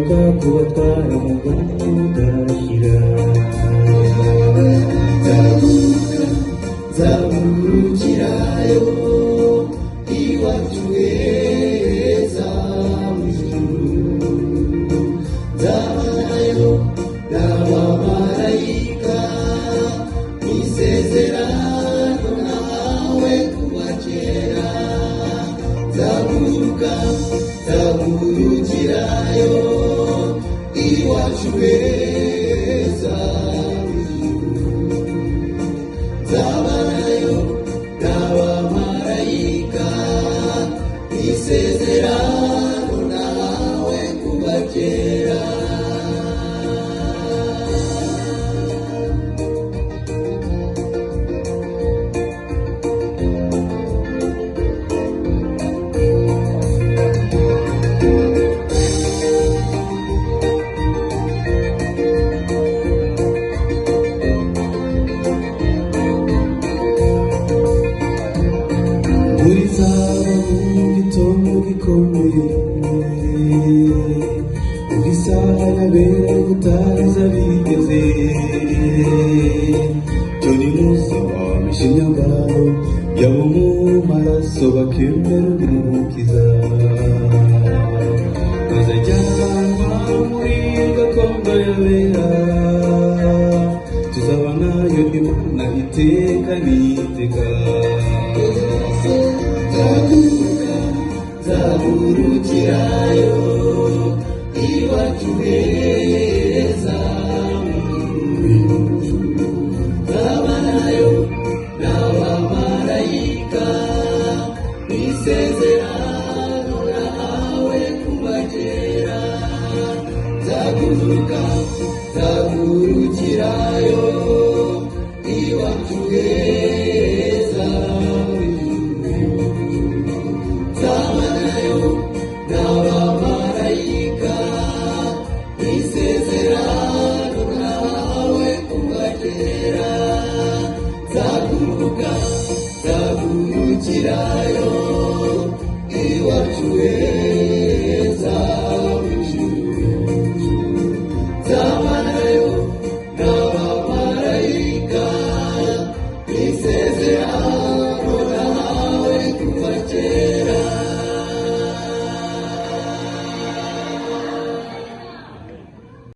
nzamuka kubatwara mu bwami budashira. Nzamurukirayo Iwacuheza mu ijuru, nzabanayo n'abamarayika, isezerano nawe kuva kera. Nzamurukirayo Iwacuheza mu ijuru, nzabanayo n'abamarayika, isezerano nawe kuva kera. Urizaba mugitondo gikomeye, ugisaha yabera gutariza bigeze. Cyo ni musi wamisha imyambaro yabo mu maraso, bakemera umukiza. Bazajyanwa muri gakondo yabera, tuzabanayo Imana iteka n'iteka. Nzamurukirayo Iwacuheza mu ijuru, nzabanayo n'abamarayika, isezerano nawe kuva kera. Nzamurukirayo Iwacuheza mu ijuru, nzabanayo n'abamarayika, isezerano nawe kuva kera. Nzamurukirayo